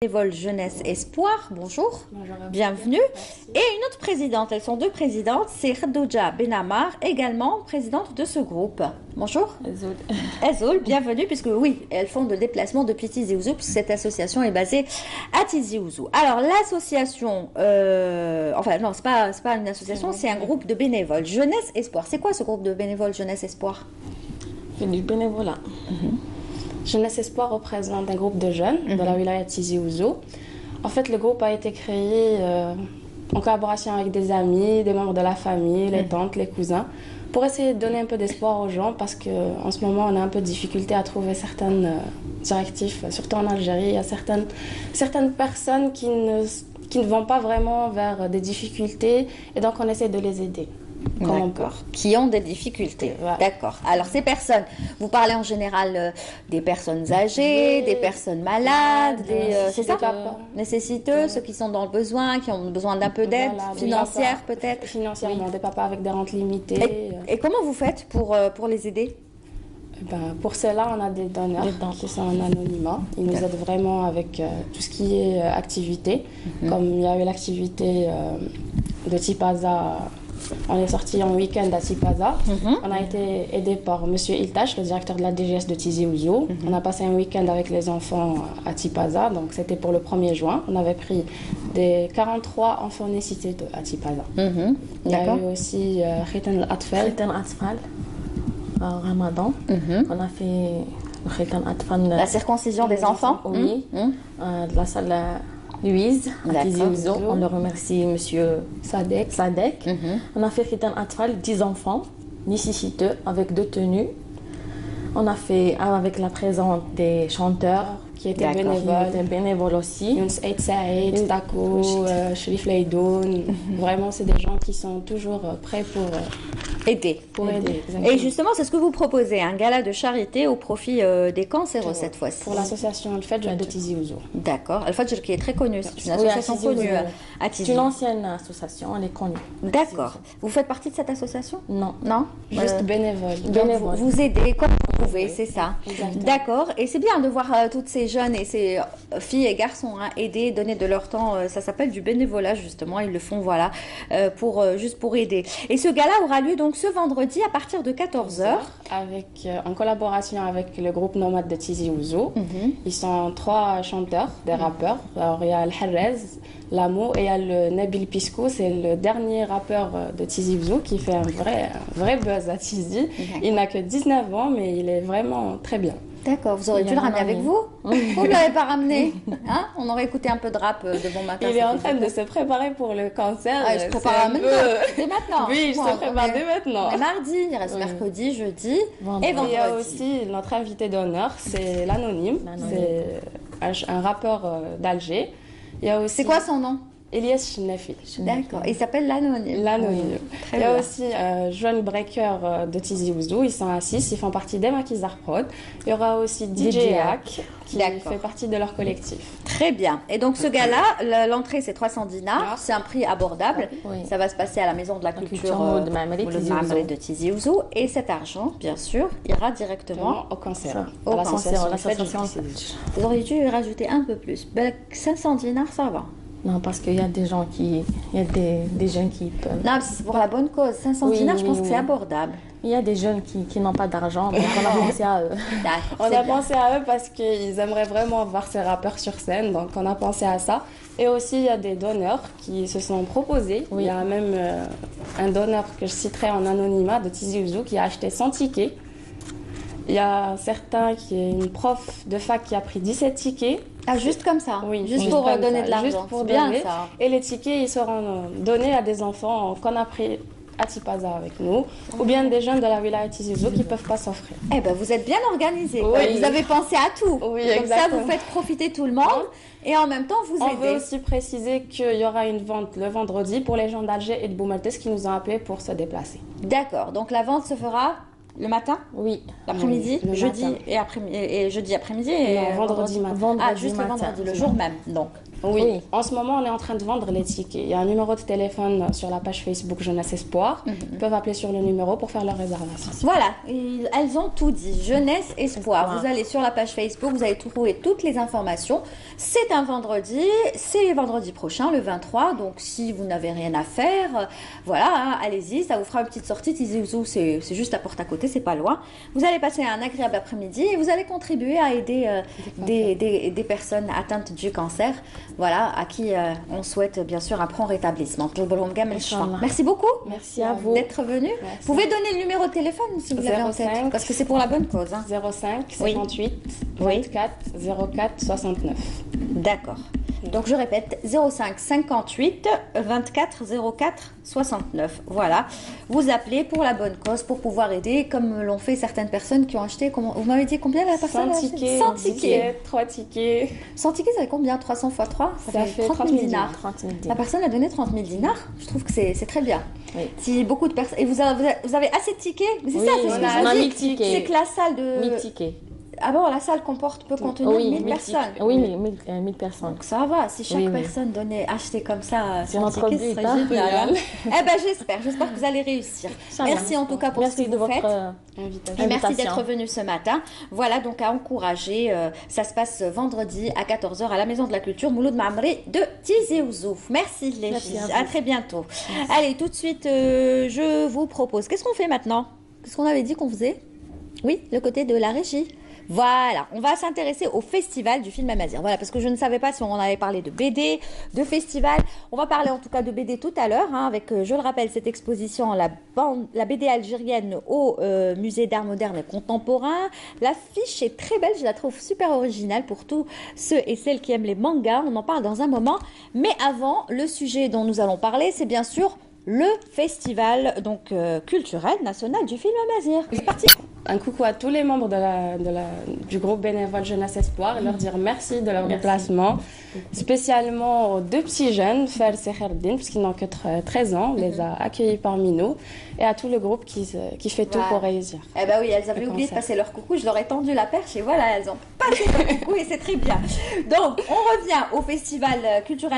Bénévole Jeunesse Espoir, bonjour, Bonjour. bienvenue. Et une autre présidente, elles sont deux présidentes, c'est Khadouja Benamar, également présidente de ce groupe. Bonjour. Ezoul, bienvenue, puisque oui, elles font le déplacement depuis Tizi Ouzou, puisque cette association est basée à Tizi Ouzou. Alors l'association, enfin non, c'est pas une association, c'est un groupe de bénévoles. Jeunesse Espoir, c'est quoi ce groupe de bénévoles Jeunesse Espoir? Je fais du bénévolat. Jeunesse Espoir représente un groupe de jeunes de la wilaya de Tizi Ouzou. En fait, le groupe a été créé en collaboration avec des amis, des membres de la famille, les tantes, les cousins, pour essayer de donner un peu d'espoir aux gens parce qu'en ce moment, on a un peu de difficulté à trouver certaines directives, surtout en Algérie. Il y a certaines personnes qui ne vont pas vraiment vers des difficultés et donc on essaie de les aider. D'accord. Qui ont des difficultés. Voilà. D'accord. Alors ces personnes, vous parlez en général des personnes âgées, des personnes malades, c'est ça, nécessiteux, ceux qui sont dans le besoin, qui ont besoin d'un peu d'aide financière peut-être. Financièrement, des papas avec des rentes limitées. Et comment vous faites pour les aider? Pour cela, on a des donneurs qui sont en anonymat. Ils nous aident vraiment avec tout ce qui est activité. Comme il y a eu l'activité de Tipaza. On est sorti en week-end à Tipaza. On a été aidé par Monsieur Iltash, le directeur de la DGS de Tizi Ouzou. On a passé un week-end avec les enfants à Tipaza, donc c'était pour le 1er juin. On avait pris des 43 enfants nécessités à Tipaza. Il y a eu aussi Khitan al-Atfal. Ramadan. On a fait Khitan al-Atfal. La circoncision des enfants. Oui. La salle Louise, à Tizi Ouzou. On le remercie, monsieur Sadek. On a fait Khitan al-Atfal, 10 enfants nécessiteux avec 2 tenues. On a fait avec la présence des chanteurs qui étaient bénévoles aussi. Younes Eid Saïd, Tako, Sherif Leidoun. Vraiment, c'est des gens qui sont toujours prêts pour aider. Et justement, c'est ce que vous proposez, un gala de charité au profit des cancéreux cette fois-ci. Pour l'association Al-Fajr de Tizi Ouzou. D'accord. Al-Fajr qui est très connue, c'est une association connue à Tizi. C'est une ancienne association, elle est connue. D'accord. Vous faites partie de cette association? Non. Non? Juste bénévole. Vous aidez comme vous pouvez, c'est ça. D'accord. Et c'est bien de voir toutes ces jeunes et ces filles et garçons aider, donner de leur temps. Ça s'appelle du bénévolat justement. Ils le font juste pour aider. Et ce gala aura lieu donc ce vendredi à partir de 14h. En collaboration avec le groupe Nomade de Tizi Ouzou. Ils sont 3 chanteurs, des rappeurs. Alors il y a le Harrez, Lamo et il y a le Nabil Pisco, c'est le dernier rappeur de Tizi Ouzou qui fait un vrai buzz à Tizi. Il n'a que 19 ans mais il est vraiment très bien. D'accord, vous auriez dû le ramener avec vous. Vous ne l'avez pas ramené, hein? On aurait écouté un peu de rap de bon matin. Il est en train de se préparer pour le concert. Il se prépare dès maintenant. Oui, il se prépare dès maintenant. On est mardi, il reste mercredi, jeudi et vendredi. Il y a aussi notre invité d'honneur, c'est l'Anonyme. C'est un rappeur d'Alger. C'est quoi son nom? Elias Chnefi. D'accord, il s'appelle l'Anonyme. L'Anonyme. Il y a aussi Jeune Breaker de Tizi Ouzou, ils sont à 6, ils font partie des Maquisards Prod. Il y aura aussi DJ Hack qui fait partie de leur collectif. Très bien. Et donc ce gala, l'entrée c'est 300 dinars, c'est un prix abordable. Ça va se passer à la Maison de la Culture de Tizi Ouzou. Et cet argent, bien sûr, ira directement au cancer. Au cancer. Vous auriez dû rajouter un peu plus. 500 dinars, ça va. Non, parce qu'il y a des gens il y a des jeunes qui peuvent... Non, c'est pour la bonne cause. 500 dinars, je pense que c'est abordable. Il y a des jeunes qui n'ont pas d'argent, donc on a pensé à eux. On a pensé à eux parce qu'ils aimeraient vraiment voir ces rappeurs sur scène, donc on a pensé à ça. Et aussi, il y a des donneurs qui se sont proposés. Il y a même un donneur que je citerai en anonymat de Tizi Ouzou qui a acheté 100 tickets. Il y a une prof de fac qui a pris 17 tickets. Ah, juste comme ça? Oui, juste pour donner de l'argent. Juste pour bien ça. Et les tickets, ils seront donnés à des enfants qu'on a pris à Tipaza avec nous, ou bien des jeunes de la wilaya Tizi Ouzou qui ne peuvent pas s'offrir. Eh bien, vous êtes bien organisés. Vous avez pensé à tout. Oui, comme exactement. Ça, vous faites profiter tout le monde et en même temps, vous aidez. On veut aussi préciser qu'il y aura une vente le vendredi pour les gens d'Alger et de Boumaltes qui nous ont appelés pour se déplacer. D'accord. Donc, la vente se fera Le matin? Oui. L'après-midi? Oui, Jeudi matin. et jeudi après-midi et Non, vendredi matin. Ah, juste le vendredi, le jour même, donc. Oui. En ce moment, on est en train de vendre les tickets. Il y a un numéro de téléphone sur la page Facebook Jeunesse Espoir. Ils peuvent appeler sur le numéro pour faire leur réservation. Voilà, elles ont tout dit. Jeunesse Espoir. Vous allez sur la page Facebook, vous allez trouver toutes les informations. C'est un vendredi, c'est vendredi prochain, le 23. Donc, si vous n'avez rien à faire, voilà, hein, allez-y. Ça vous fera une petite sortie. Tizi Ouzou, c'est juste à porte à côté, c'est pas loin. Vous allez passer un agréable après-midi et vous allez contribuer à aider des personnes atteintes du cancer. Voilà, à qui on souhaite bien sûr un prompt rétablissement. Merci beaucoup. Merci à vous d'être venu. Vous pouvez donner le numéro de téléphone si vous l'avez en tête, parce que c'est pour la bonne cause. Hein. 05 58 24 04 69. D'accord. Donc je répète, 05 58 24 04 69. Voilà. Vous appelez pour la bonne cause, pour pouvoir aider, comme l'ont fait certaines personnes qui ont acheté, vous m'avez dit combien la personne 100 tickets, 100 tickets. 3 tickets. 100 tickets, ça fait combien? 300 x 3? Ça fait 30 000 dinars. 30 000 La personne a donné 30 000 dinars. Je trouve que c'est très bien. Oui. Si beaucoup de personnes... Et vous avez assez de tickets? Mais c'est Oui, ça, c'est ce que je on a vous 1000 dis. tickets. C'est que la salle de... 1000 tickets. Ah bon, la salle peut contenir 1000 personnes. Oui, 1000 personnes. Donc ça va, si chaque Oui, personne achetait comme ça, c'est 100 notre tickets, ce but, serait hein. génial. Eh ben j'espère que vous allez réussir. Merci en tout cas pour ce que vous faites. Invitation. Et merci d'être venu ce matin. Voilà, donc à encourager. Ça se passe vendredi à 14h à la Maison de la Culture, Mouloud Mamri de Tizi Ouzou. Merci les filles. À très bientôt. Merci. Allez, tout de suite, je vous propose. Qu'est-ce qu'on fait maintenant? Qu'est-ce qu'on avait dit qu'on faisait? Oui, le côté de la régie. Voilà, on va s'intéresser au festival du film Amazir. Voilà, parce que je ne savais pas si on avait parlé de BD, de festival. On va parler en tout cas de BD tout à l'heure, hein, avec, je le rappelle, cette exposition, la BD algérienne au musée d'art moderne et contemporain. L'affiche est très belle, je la trouve super originale pour tous ceux et celles qui aiment les mangas. On en parle dans un moment. Mais avant, le sujet dont nous allons parler, c'est bien sûr le festival donc, culturel national du film Amazir. C'est parti. Un coucou à tous les membres du groupe bénévole Jeunesse Espoir et leur dire merci de leur déplacement, spécialement aux deux petits jeunes, Fers et Kherdin, puisqu'ils n'ont que 13 ans, on les a accueillis parmi nous, et à tout le groupe qui fait tout pour réussir. Eh ben oui, elles avaient oublié de passer leur coucou, je leur ai tendu la perche et voilà, elles ont passé leur coucou et c'est très bien. Donc, on revient au festival culturel